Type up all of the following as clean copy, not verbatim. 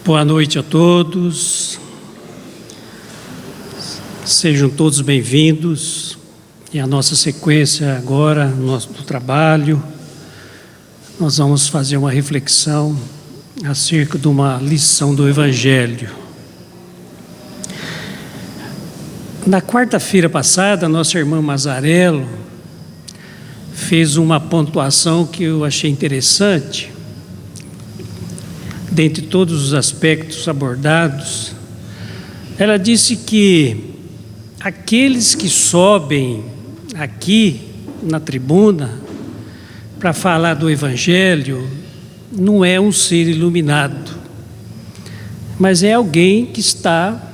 Boa noite a todos, sejam todos bem-vindos. E a nossa sequência agora, no trabalho, nós vamos fazer uma reflexão acerca de uma lição do Evangelho. Na quarta-feira passada, nossa irmã Mazarello fez uma pontuação que eu achei interessante. Dentre todos os aspectos abordados, ela disse que aqueles que sobem aqui na tribuna para falar do Evangelho não é um ser iluminado, mas é alguém que está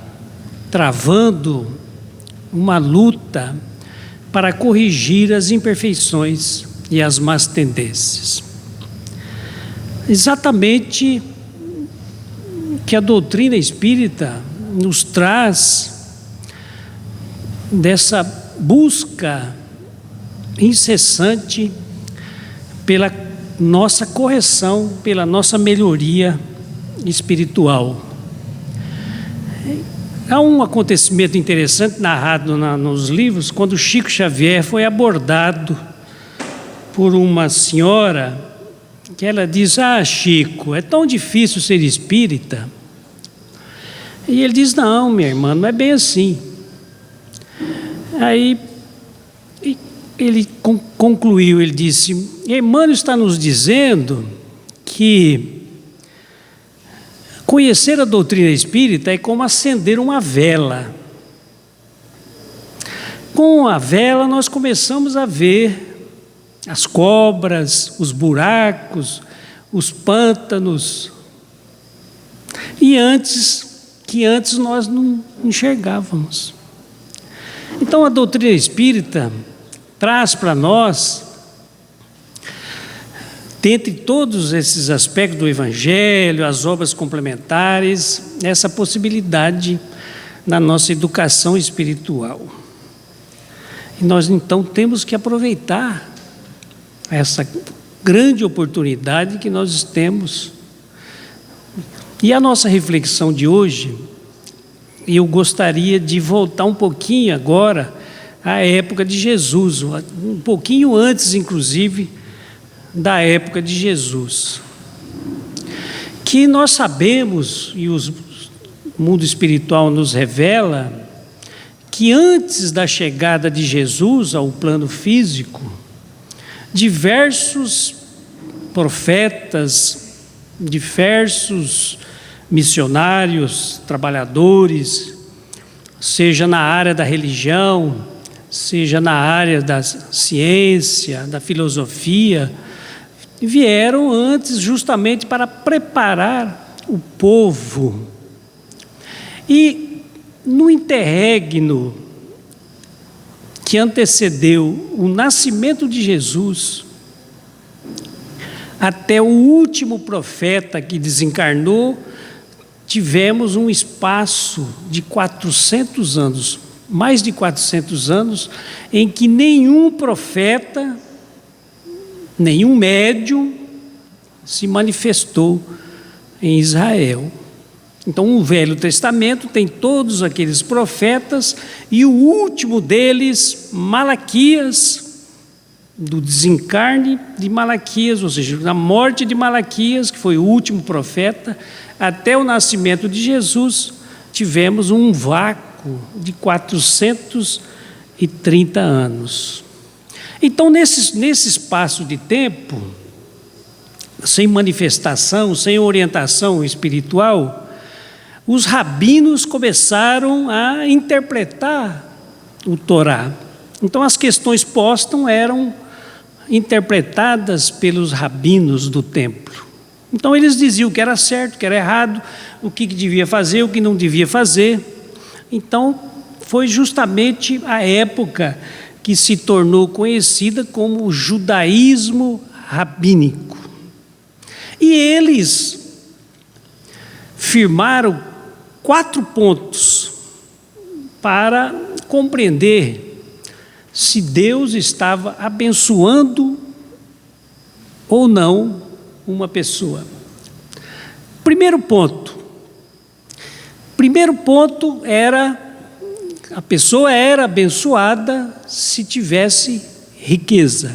travando uma luta para corrigir as imperfeições e as más tendências. Exatamente que a doutrina espírita nos traz dessa busca incessante pela nossa correção, pela nossa melhoria espiritual. Há um acontecimento interessante narrado nos livros, quando Chico Xavier foi abordado por uma senhora, que ela diz: Chico, é tão difícil ser espírita. E ele diz: não, minha irmã, não é bem assim. Aí ele concluiu, ele disse: Emmanuel está nos dizendo que conhecer a doutrina espírita é como acender uma vela. Com a vela nós começamos a ver as cobras, os buracos, os pântanos, que antes nós não enxergávamos. Então a doutrina espírita traz para nós, dentre todos esses aspectos do Evangelho, as obras complementares, essa possibilidade na nossa educação espiritual. E nós então temos que aproveitar essa grande oportunidade que nós temos. E a nossa reflexão de hoje, eu gostaria de voltar um pouquinho agora à época de Jesus, um pouquinho antes, inclusive, da época de Jesus. Que nós sabemos, e o mundo espiritual nos revela, que antes da chegada de Jesus ao plano físico, diversos profetas, diversos missionários, trabalhadores, seja na área da religião, seja na área da ciência, da filosofia, vieram antes justamente para preparar o povo. E no interregno que antecedeu o nascimento de Jesus, até o último profeta que desencarnou, tivemos um espaço de 400 anos, mais de 400 anos, em que nenhum profeta, nenhum médium se manifestou em Israel. Então o Velho Testamento tem todos aqueles profetas, e o último deles, Malaquias, do desencarne de Malaquias, ou seja, da morte de Malaquias, que foi o último profeta, até o nascimento de Jesus, tivemos um vácuo de 430 anos. Então, nesse espaço de tempo, sem manifestação, sem orientação espiritual, os rabinos começaram a interpretar o Torá. Então, as questões postas eram interpretadas pelos rabinos do templo. Então eles diziam o que era certo, o que era errado, o que devia fazer, o que não devia fazer. Então foi justamente a época que se tornou conhecida como o judaísmo rabínico. E eles firmaram 4 pontos para compreender se Deus estava abençoando ou não uma pessoa. Primeiro ponto, Primeiro ponto era, a pessoa era abençoada se tivesse riqueza.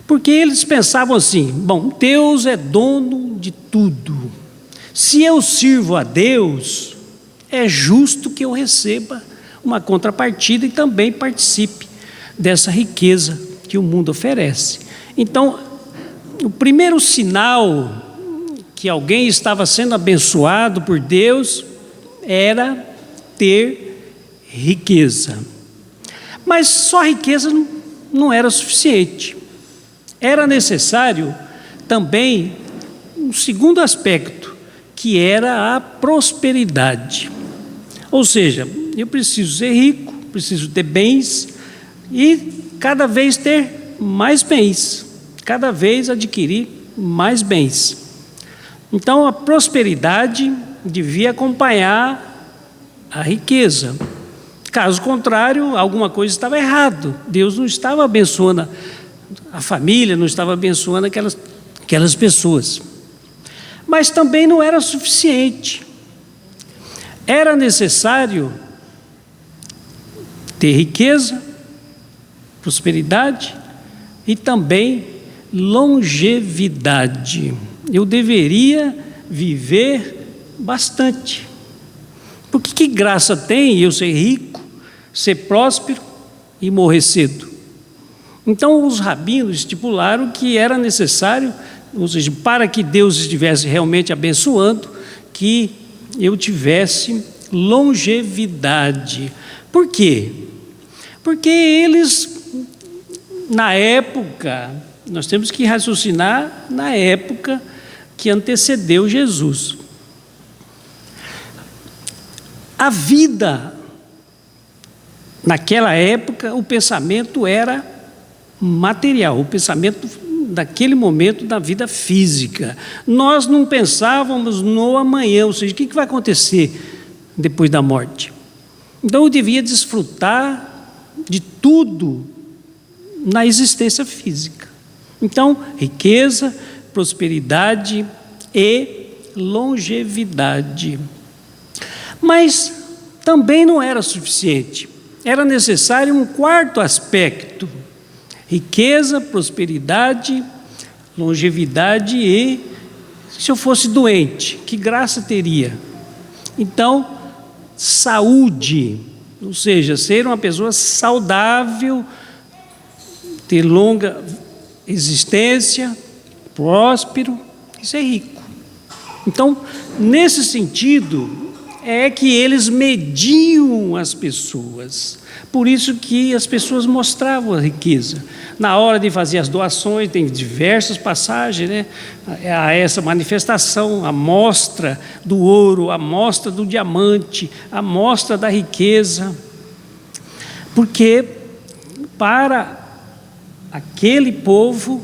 Porque eles pensavam assim: bom, Deus é dono de tudo. Se eu sirvo a Deus, é justo que eu receba uma contrapartida e também participe dessa riqueza que o mundo oferece. Então, o primeiro sinal que alguém estava sendo abençoado por Deus era ter riqueza. Mas só riqueza não era suficiente. Era necessário também um segundo aspecto, que era a prosperidade. Ou seja, eu preciso ser rico, preciso ter bens e cada vez ter mais bens, cada vez adquirir mais bens. Então a prosperidade devia acompanhar a riqueza. Caso contrário, alguma coisa estava errado. Deus não estava abençoando a família, não estava abençoando aquelas pessoas. Mas também não era suficiente. Era necessário ter riqueza, prosperidade e também longevidade. Eu deveria viver bastante. Porque que graça tem eu ser rico, ser próspero e morrer cedo? Então os rabinos estipularam que era necessário, ou seja, para que Deus estivesse realmente abençoando, que eu tivesse longevidade. Por quê? Porque eles, na época, nós temos que raciocinar na época que antecedeu Jesus. A vida, naquela época, o pensamento era material, o pensamento daquele momento da vida física. Nós não pensávamos no amanhã, ou seja, o que vai acontecer depois da morte. Então eu devia desfrutar de tudo na existência física. Então, riqueza, prosperidade e longevidade. Mas também não era suficiente. Era necessário um quarto aspecto: riqueza, prosperidade, longevidade e, se eu fosse doente, que graça teria? Então, saúde, ou seja, ser uma pessoa saudável, ter longa existência, próspero e ser rico. Então, nesse sentido, é que eles mediam as pessoas. Por isso que as pessoas mostravam a riqueza. Na hora de fazer as doações, tem diversas passagens, né? A essa manifestação, a mostra do ouro, a mostra do diamante, a mostra da riqueza. Porque para aquele povo,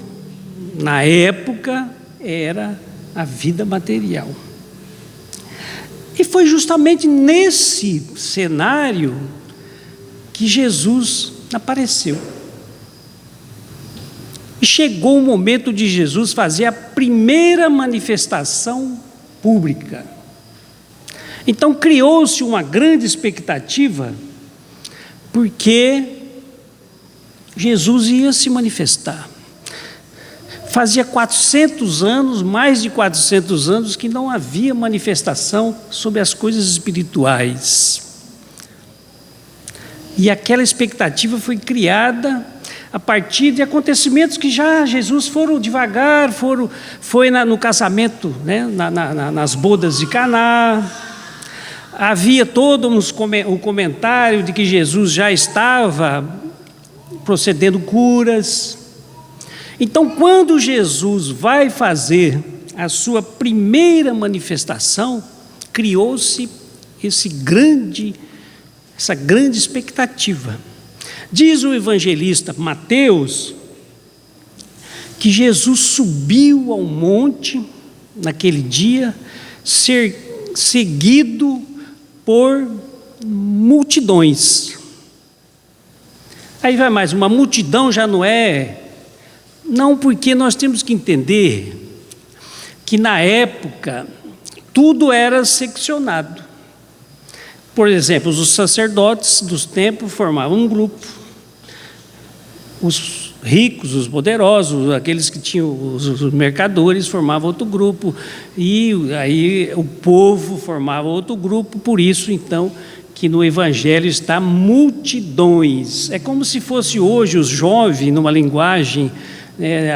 na época, era a vida material. E foi justamente nesse cenário que Jesus apareceu. E chegou o momento de Jesus fazer a primeira manifestação pública. Então criou-se uma grande expectativa, porque Jesus ia se manifestar. Fazia 400 anos, mais de 400 anos, que não havia manifestação sobre as coisas espirituais. E aquela expectativa foi criada a partir de acontecimentos que já Jesus foram devagar, foi no casamento, né, nas bodas de Caná. Havia todo um comentário de que Jesus já estava procedendo curas. Então, quando Jesus vai fazer a sua primeira manifestação, criou-se essa grande expectativa. Diz o evangelista Mateus que Jesus subiu ao monte naquele dia, seguido por multidões. Aí vai mais, uma multidão já não é... Não, porque nós temos que entender que na época tudo era seccionado. Por exemplo, os sacerdotes dos templos formavam um grupo, os ricos, os poderosos, aqueles que tinham os mercadores formavam outro grupo, e aí o povo formava outro grupo. Por isso, então, que no Evangelho está multidões. É como se fosse hoje os jovens, numa linguagem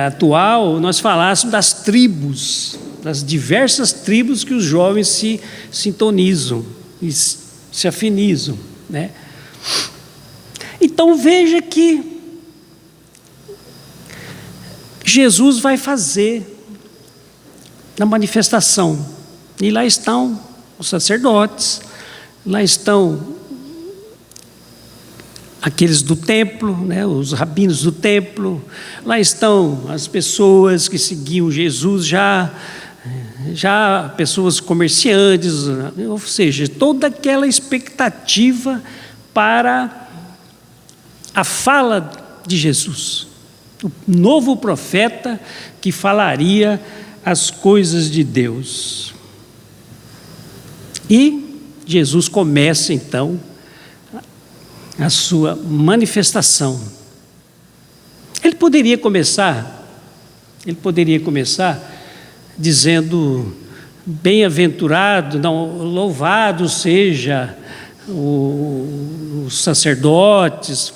atual, nós falássemos das tribos, das diversas tribos que os jovens se sintonizam e se afinizam, né? Então veja que Jesus vai fazer na manifestação, e lá estão os sacerdotes, lá estão aqueles do templo, né, os rabinos do templo, lá estão as pessoas que seguiam Jesus já pessoas comerciantes, ou seja, toda aquela expectativa para a fala de Jesus, o novo profeta que falaria as coisas de Deus. E Jesus começa então a sua manifestação. Ele poderia começar dizendo: bem-aventurado, não, louvado seja os sacerdotes,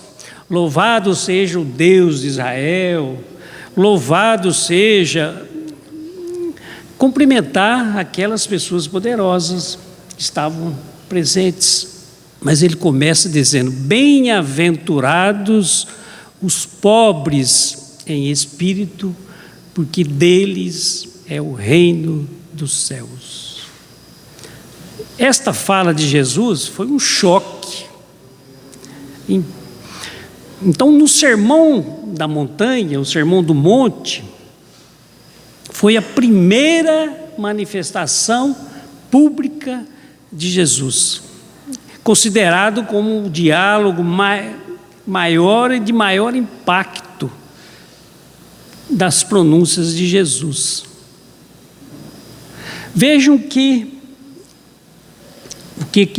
louvado seja o Deus de Israel, louvado seja, cumprimentar aquelas pessoas poderosas que estavam presentes. Mas ele começa dizendo: bem-aventurados os pobres em espírito, porque deles é o reino dos céus. Esta fala de Jesus foi um choque. Então, no Sermão da Montanha, o Sermão do Monte, foi a primeira manifestação pública de Jesus, considerado como o diálogo maior e de maior impacto das pronúncias de Jesus. Vejam o que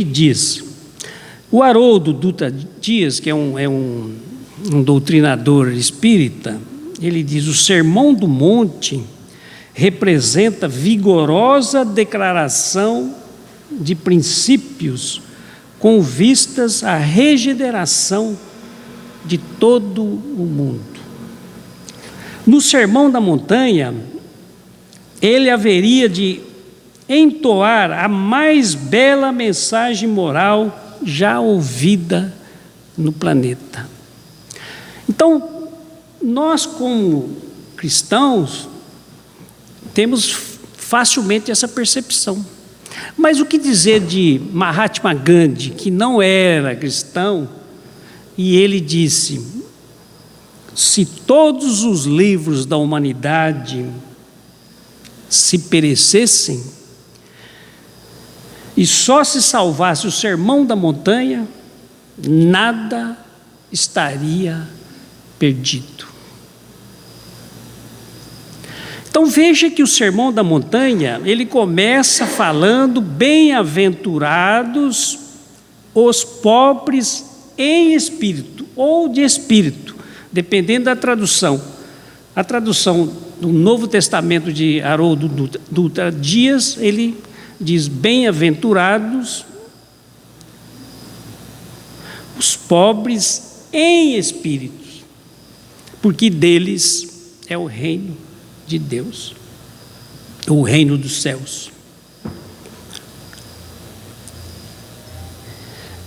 diz. O Haroldo Dutra Dias, que é um doutrinador espírita, ele diz: o Sermão do Monte representa vigorosa declaração de princípios com vistas à regeneração de todo o mundo. No Sermão da Montanha, ele haveria de entoar a mais bela mensagem moral já ouvida no planeta. Então, nós como cristãos temos facilmente essa percepção. Mas o que dizer de Mahatma Gandhi, que não era cristão, e ele disse: se todos os livros da humanidade se perecessem e só se salvasse o Sermão da Montanha, nada estaria perdido. Então veja que o Sermão da Montanha, ele começa falando: bem-aventurados os pobres em espírito, ou de espírito, dependendo da tradução. A tradução do Novo Testamento de Haroldo Dutra Dias, ele diz: bem-aventurados os pobres em espírito, porque deles é o reino de Deus, o reino dos céus.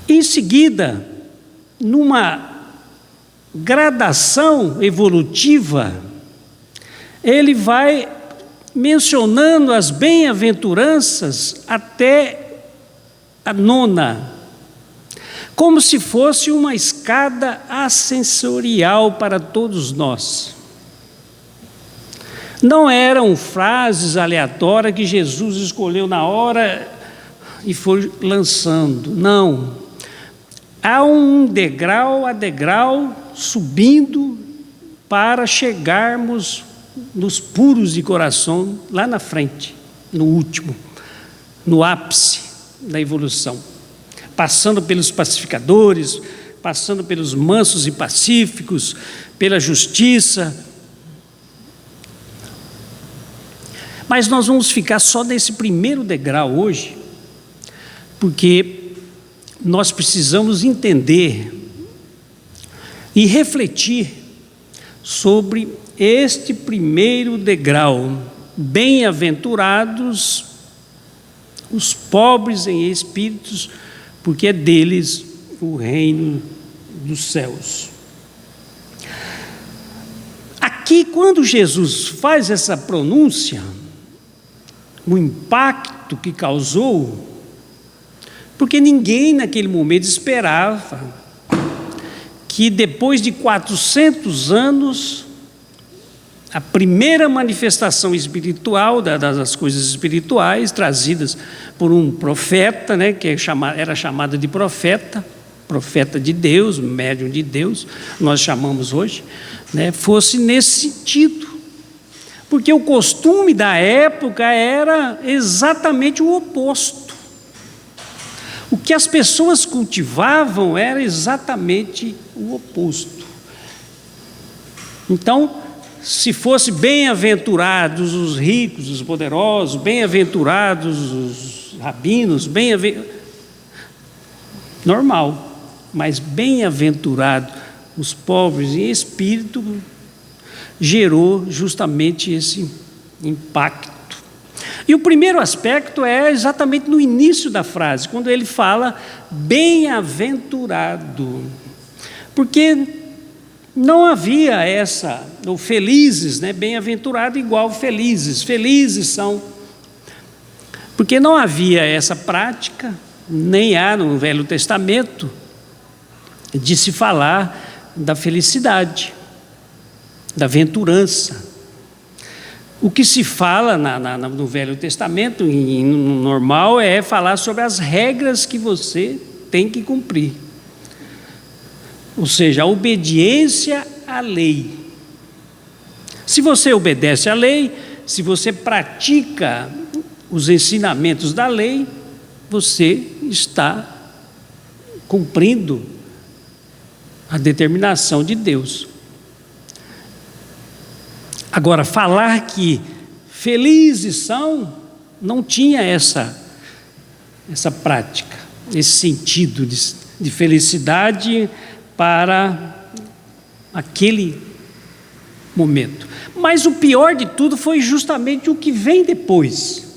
Em seguida, numa gradação evolutiva, ele vai mencionando as bem-aventuranças até a 9ª, como se fosse uma escada ascensorial para todos nós. Não eram frases aleatórias que Jesus escolheu na hora e foi lançando, não. Há um degrau a degrau subindo para chegarmos nos puros de coração, lá na frente, no último, no ápice da evolução, passando pelos pacificadores, passando pelos mansos e pacíficos, pela justiça. Mas nós vamos ficar só nesse primeiro degrau hoje, porque nós precisamos entender e refletir sobre este primeiro degrau. Bem-aventurados os pobres em espíritos, porque é deles o reino dos céus. Aqui, quando Jesus faz essa pronúncia, o impacto que causou, porque ninguém naquele momento esperava que depois de 400 anos, a primeira manifestação espiritual das coisas espirituais trazidas por um profeta, né, que era chamado de profeta de Deus, médium de Deus, nós chamamos hoje, né, fosse nesse sentido. Porque o costume da época era exatamente o oposto. O que as pessoas cultivavam era exatamente o oposto. Então, se fosse bem-aventurados os ricos, os poderosos, bem-aventurados os rabinos, normal, mas bem-aventurado os pobres em espírito, gerou justamente esse impacto. E o primeiro aspecto é exatamente no início da frase, quando ele fala bem-aventurado, porque não havia ou felizes, né? Bem-aventurado igual felizes, felizes são, porque não havia essa prática, nem há no Velho Testamento, de se falar da felicidade, da aventurança. O que se fala no Velho Testamento, no normal, é falar sobre as regras que você tem que cumprir. Ou seja, a obediência à lei. Se você obedece à lei, se você pratica os ensinamentos da lei, você está cumprindo a determinação de Deus. Agora, falar que felizes são, não tinha essa prática, esse sentido de felicidade para aquele momento. Mas o pior de tudo foi justamente o que vem depois.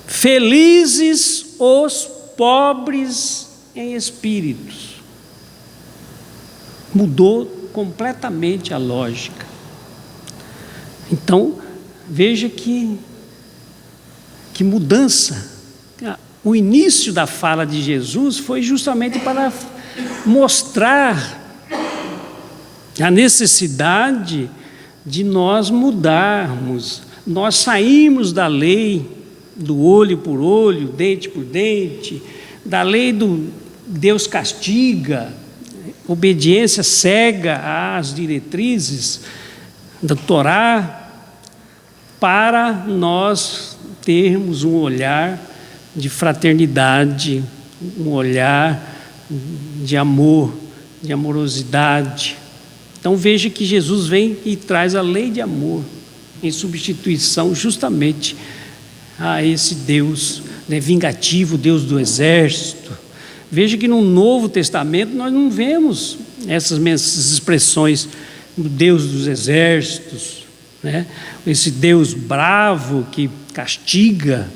Felizes os pobres em espíritos. Mudou completamente a lógica. Então, veja que mudança. O início da fala de Jesus foi justamente para mostrar a necessidade de nós mudarmos, nós sairmos da lei do olho por olho, dente por dente, da lei do Deus castiga, obediência cega às diretrizes da Torá, para nós termos um olhar de fraternidade, um olhar de amor, de amorosidade. Então veja que Jesus vem e traz a lei de amor em substituição justamente a esse Deus, né, vingativo, Deus do exército. Veja que no Novo Testamento nós não vemos essas expressões do Deus dos exércitos, né? Esse Deus bravo que castiga.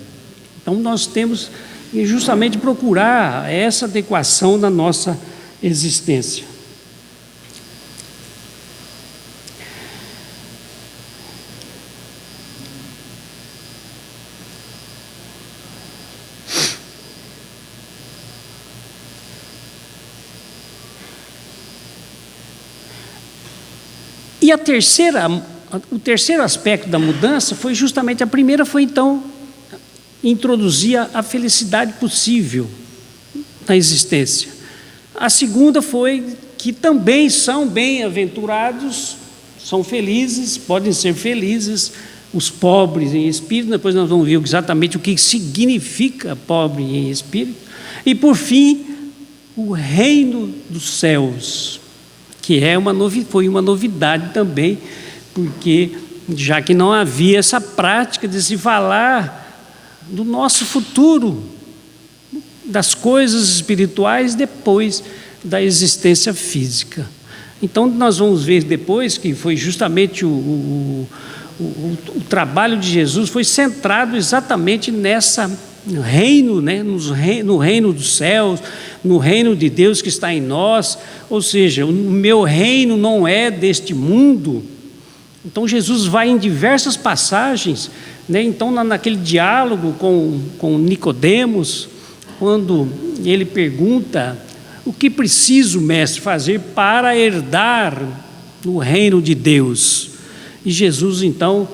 Então nós temos que justamente procurar essa adequação na nossa existência. E o terceiro aspecto da mudança foi justamente, a primeira foi então introduzir a felicidade possível na existência. A segunda foi que também são bem-aventurados, são felizes, podem ser felizes os pobres em espírito, depois nós vamos ver exatamente o que significa pobre em espírito, e por fim, o reino dos céus, que foi uma novidade também, porque já que não havia essa prática de se falar do nosso futuro, das coisas espirituais depois da existência física. Então nós vamos ver depois que foi justamente o trabalho de Jesus foi centrado exatamente no reino, né? No reino dos céus, no reino de Deus que está em nós, ou seja, o meu reino não é deste mundo. Então Jesus vai em diversas passagens, né? Então naquele diálogo com Nicodemos, quando ele pergunta: o que preciso, mestre, fazer para herdar o reino de Deus? E Jesus então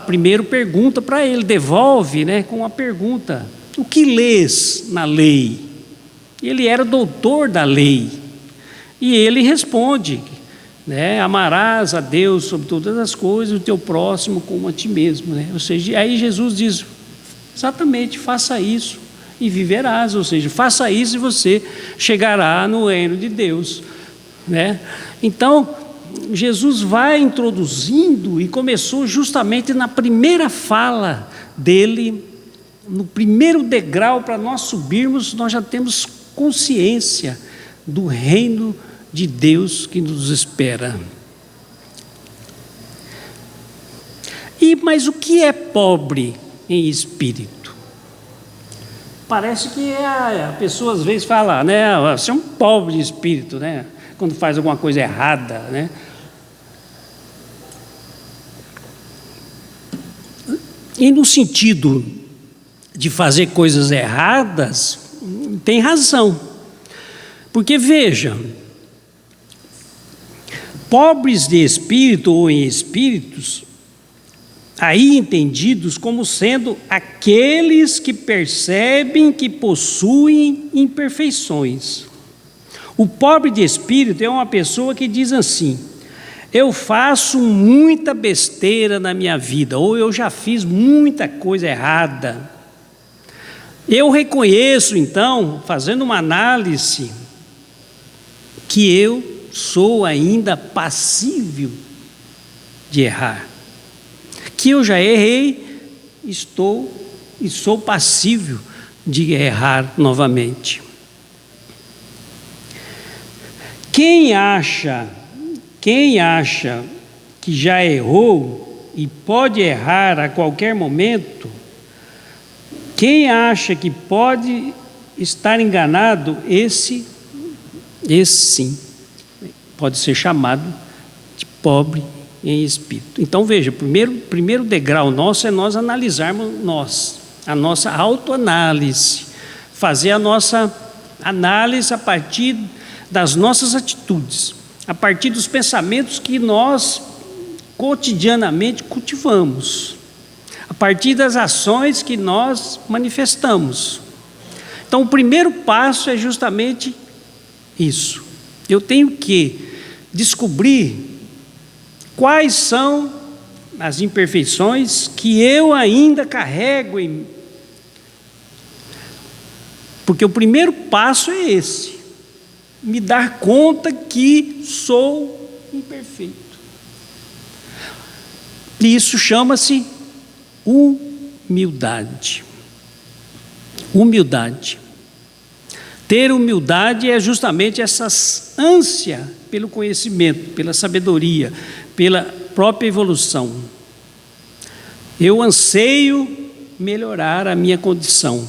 primeiro pergunta para ele, devolve, né, com uma pergunta: o que lês na lei? Ele era doutor da lei, e ele responde, né, amarás a Deus sobre todas as coisas, o teu próximo como a ti mesmo, né? Ou seja, aí Jesus diz exatamente: faça isso e viverás, ou seja, faça isso e você chegará no reino de Deus, né? Então Jesus vai introduzindo, e começou justamente na primeira fala dele, no primeiro degrau para nós subirmos, nós já temos consciência do reino de Deus que nos espera. Mas o que é pobre em espírito? Parece que a pessoa às vezes fala, né, você é um pobre de espírito, né, quando faz alguma coisa errada, né? E no sentido de fazer coisas erradas, tem razão. Porque veja, pobres de espírito ou em espíritos, aí entendidos como sendo aqueles que percebem que possuem imperfeições. O pobre de espírito é uma pessoa que diz assim: eu faço muita besteira na minha vida, ou eu já fiz muita coisa errada. Eu reconheço então, fazendo uma análise, que eu sou ainda passível de errar, que eu já errei, e sou passível de errar novamente. Quem acha que já errou e pode errar a qualquer momento, quem acha que pode estar enganado, esse sim, pode ser chamado de pobre em espírito. Então veja, primeiro degrau nosso é nós analisarmos a nossa autoanálise, fazer a nossa análise a partir das nossas atitudes, a partir dos pensamentos que nós cotidianamente cultivamos, a partir das ações que nós manifestamos. Então o primeiro passo é justamente isso. Eu tenho que descobrir quais são as imperfeições que eu ainda carrego em mim. Porque o primeiro passo é esse: me dar conta que sou imperfeito. E isso chama-se humildade. Humildade. Ter humildade é justamente essa ânsia pelo conhecimento, pela sabedoria, pela própria evolução. Eu anseio melhorar a minha condição.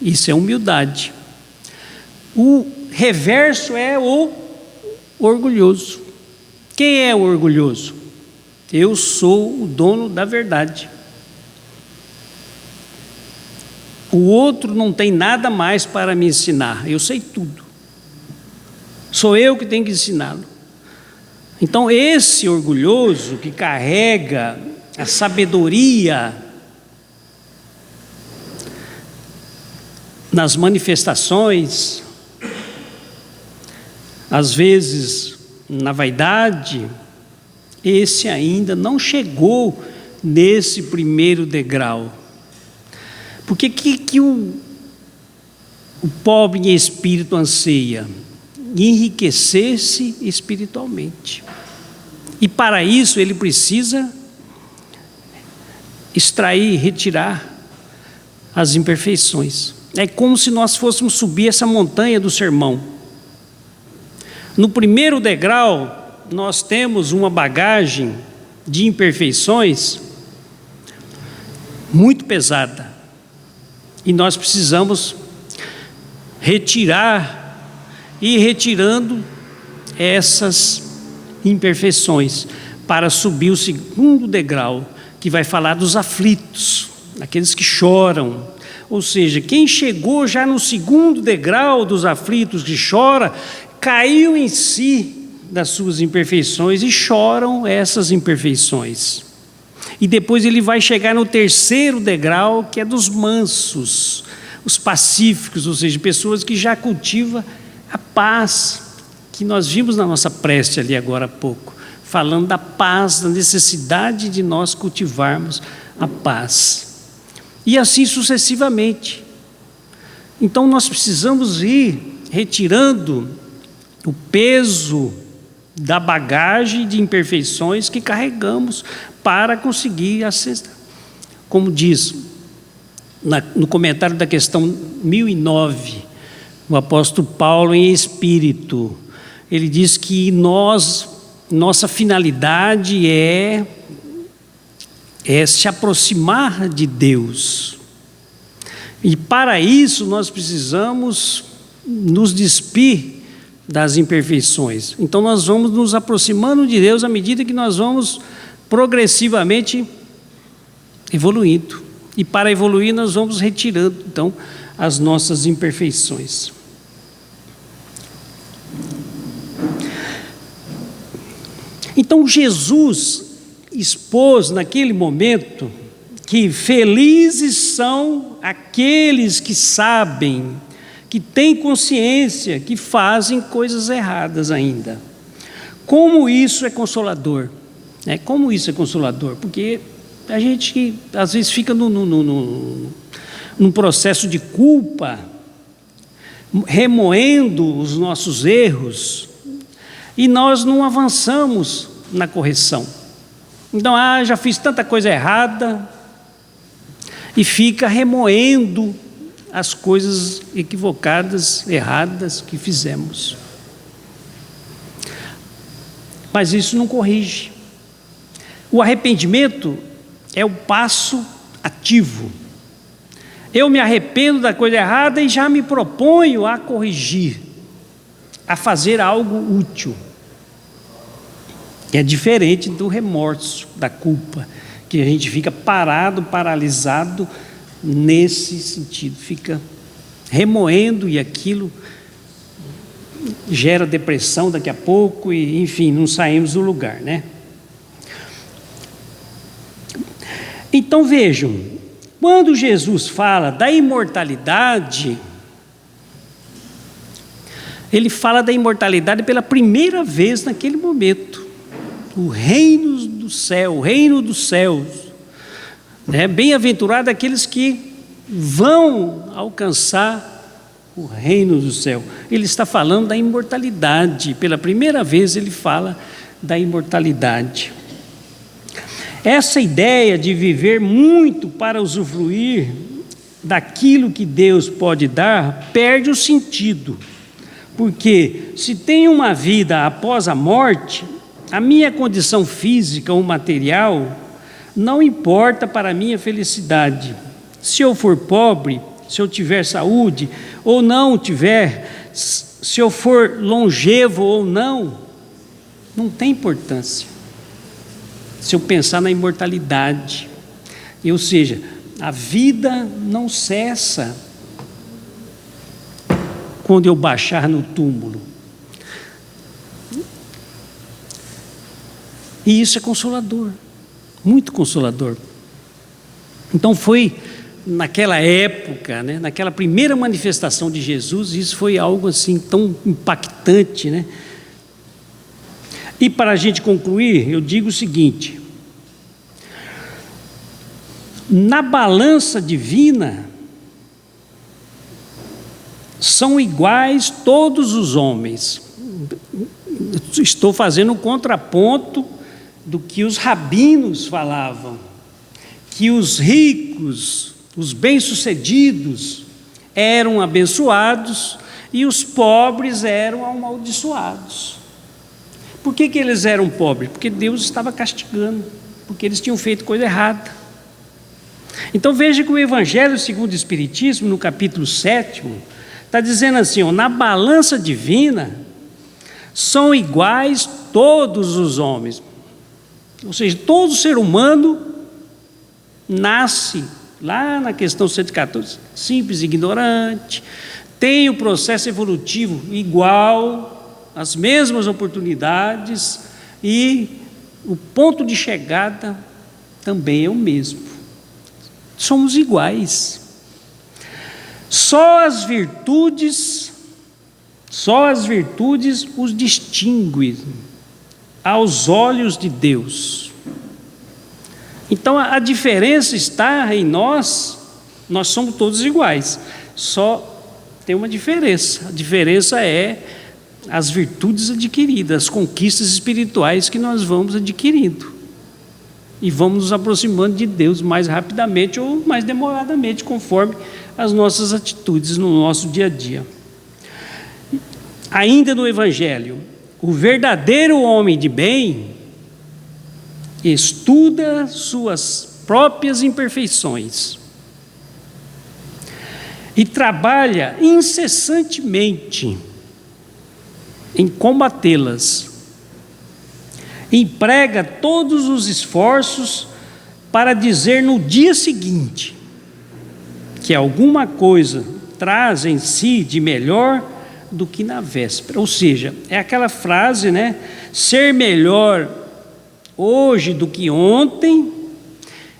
Isso é humildade. O reverso é o orgulhoso. Quem é o orgulhoso? Eu sou o dono da verdade. O outro não tem nada mais para me ensinar, eu sei tudo. Sou eu que tenho que ensiná-lo. Então esse orgulhoso que carrega a sabedoria nas manifestações, às vezes na vaidade, esse ainda não chegou nesse primeiro degrau. Porque que o pobre em espírito anseia? Enriquecer-se espiritualmente. E para isso ele precisa extrair, retirar as imperfeições. É como se nós fôssemos subir essa montanha do sermão. No primeiro degrau, nós temos uma bagagem de imperfeições muito pesada. E nós precisamos retirar e ir retirando essas imperfeições para subir o segundo degrau, que vai falar dos aflitos, daqueles que choram. Ou seja, quem chegou já no segundo degrau dos aflitos que chora, caiu em si das suas imperfeições e choram essas imperfeições. E depois ele vai chegar no terceiro degrau, que é dos mansos, os pacíficos, ou seja, pessoas que já cultivam a paz, que nós vimos na nossa prece ali agora há pouco, falando da paz, da necessidade de nós cultivarmos a paz. E assim sucessivamente. Então nós precisamos ir retirando o peso da bagagem de imperfeições que carregamos para conseguir acessar. Como diz no comentário da questão 1009, o apóstolo Paulo em espírito, ele diz que nossa finalidade é se aproximar de Deus. E para isso nós precisamos nos despir das imperfeições. Então nós vamos nos aproximando de Deus à medida que nós vamos progressivamente evoluindo. E para evoluir nós vamos retirando então as nossas imperfeições. Então Jesus expôs naquele momento que felizes são aqueles que sabem, que têm consciência, que fazem coisas erradas ainda. Como isso é consolador? Como isso é consolador? Porque a gente às vezes fica num processo de culpa, remoendo os nossos erros, e nós não avançamos na correção. Então, já fiz tanta coisa errada, e fica remoendo as coisas equivocadas, erradas que fizemos. Mas isso não corrige. O arrependimento é o passo ativo. Eu me arrependo da coisa errada e já me proponho a corrigir, a fazer algo útil. É diferente do remorso, da culpa, que a gente fica parado, paralisado nesse sentido, fica remoendo e aquilo gera depressão daqui a pouco e, enfim, não saímos do lugar, né? Então vejam, quando Jesus fala da imortalidade, ele fala da imortalidade pela primeira vez naquele momento. O reino do céu, o reino dos céus. Bem-aventurado aqueles que vão alcançar o reino do céu. Ele está falando da imortalidade. Pela primeira vez ele fala da imortalidade. Essa ideia de viver muito para usufruir daquilo que Deus pode dar, perde o sentido. Porque se tem uma vida após a morte, a minha condição física ou material não importa para a minha felicidade. Se eu for pobre, se eu tiver saúde ou não tiver, se eu for longevo ou não tem importância. Se eu pensar na imortalidade, ou seja, a vida não cessa quando eu baixar no túmulo. E isso é consolador, muito consolador. Então foi naquela época, naquela primeira manifestação de Jesus, isso foi algo assim tão impactante, E para a gente concluir, eu digo o seguinte: na balança divina, são iguais todos os homens. Estou fazendo um contraponto do que os rabinos falavam, que os ricos, os bem-sucedidos eram abençoados e os pobres eram amaldiçoados. Por que eles eram pobres? Porque Deus estava castigando, porque eles tinham feito coisa errada. Então veja que o Evangelho segundo o Espiritismo, no capítulo 7, está dizendo assim, na balança divina, são iguais todos os homens. Ou seja, todo ser humano nasce, lá na questão 114, simples, ignorante, tem o processo evolutivo igual, as mesmas oportunidades, e o ponto de chegada também é o mesmo. Somos iguais. Só as virtudes os distinguem aos olhos de Deus. Então a diferença está em nós somos todos iguais, só tem uma diferença. A diferença é as virtudes adquiridas, as conquistas espirituais que nós vamos adquirindo. E vamos nos aproximando de Deus mais rapidamente ou mais demoradamente, conforme as nossas atitudes no nosso dia a dia. Ainda no Evangelho, o verdadeiro homem de bem estuda suas próprias imperfeições e trabalha incessantemente em combatê-las. Emprega todos os esforços para dizer no dia seguinte que alguma coisa traz em si de melhor do que na véspera. Ou seja, é aquela frase, ser melhor hoje do que ontem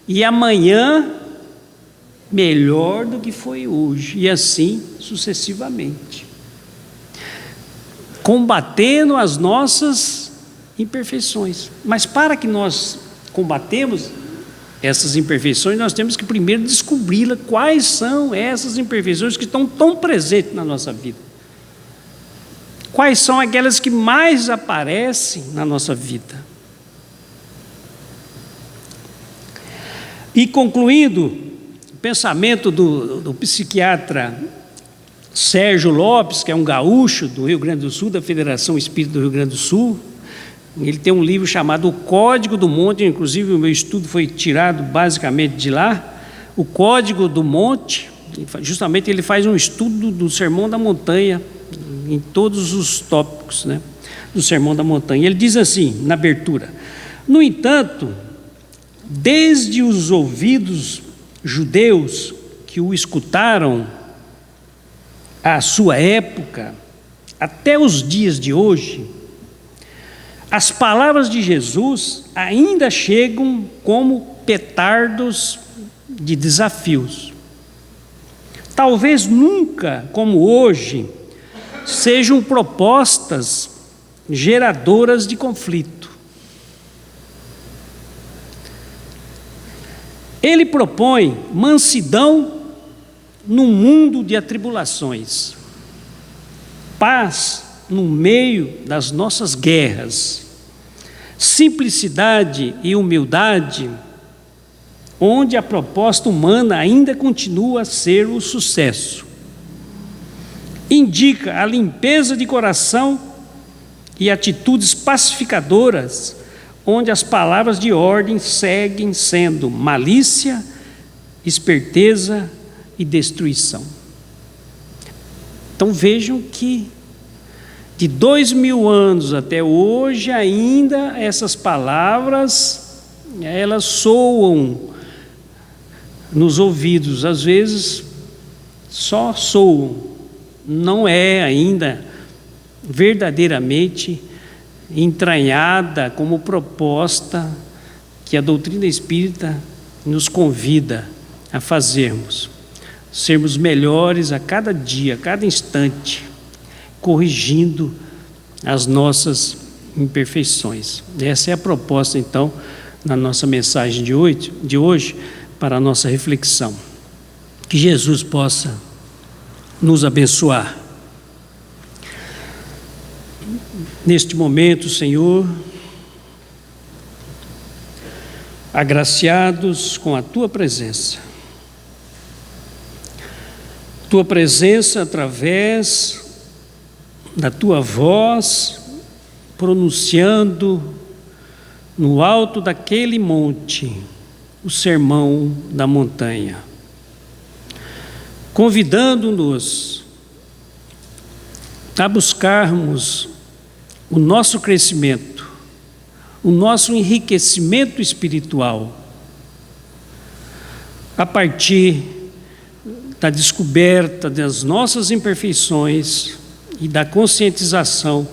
e amanhã melhor do que foi hoje, e assim sucessivamente, combatendo as nossas imperfeições. Mas para que nós combatemos essas imperfeições, nós temos que primeiro descobri-la, quais são essas imperfeições que estão tão presentes na nossa vida. Quais são aquelas que mais aparecem na nossa vida? E concluindo, o pensamento do psiquiatra Sérgio Lopes, que é um gaúcho do Rio Grande do Sul, da Federação Espírita do Rio Grande do Sul, ele tem um livro chamado O Código do Monte, inclusive o meu estudo foi tirado basicamente de lá, O Código do Monte. Justamente ele faz um estudo do Sermão da Montanha, em todos os tópicos, do Sermão da Montanha. Ele diz assim, na abertura: no entanto, desde os ouvidos judeus que o escutaram à sua época, até os dias de hoje, as palavras de Jesus ainda chegam como petardos de desafios. Talvez nunca, como hoje, sejam propostas geradoras de conflito. Ele propõe mansidão num mundo de atribulações, paz no meio das nossas guerras, simplicidade e humildade onde a proposta humana ainda continua a ser o sucesso. Indica a limpeza de coração e atitudes pacificadoras, onde as palavras de ordem seguem sendo malícia, esperteza e destruição. Então vejam que de 2000 anos até hoje ainda essas palavras, elas soam nos ouvidos, às vezes só soam, não é ainda verdadeiramente entranhada como proposta que a doutrina espírita nos convida a fazermos, sermos melhores a cada dia, a cada instante, corrigindo as nossas imperfeições. Essa é a proposta, então, na nossa mensagem de hoje para a nossa reflexão. Que Jesus possa nos abençoar. Neste momento, Senhor, agraciados com a Tua presença através da Tua voz, pronunciando no alto daquele monte o sermão da montanha, convidando-nos a buscarmos o nosso crescimento, o nosso enriquecimento espiritual, a partir da descoberta das nossas imperfeições e da conscientização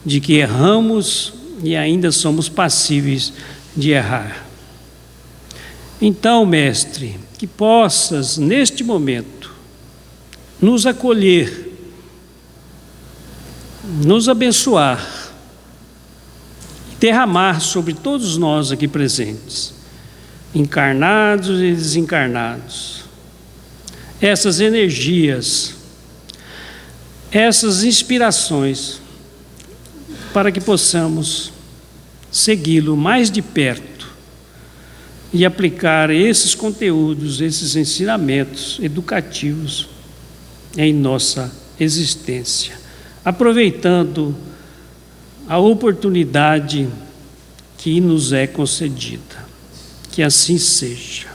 de que erramos e ainda somos passíveis de errar. Então, Mestre, que possas, neste momento, nos acolher, nos abençoar, derramar sobre todos nós aqui presentes, encarnados e desencarnados, essas energias, essas inspirações, para que possamos segui-lo mais de perto e aplicar esses conteúdos, esses ensinamentos educativos em nossa existência, aproveitando a oportunidade que nos é concedida. Que assim seja.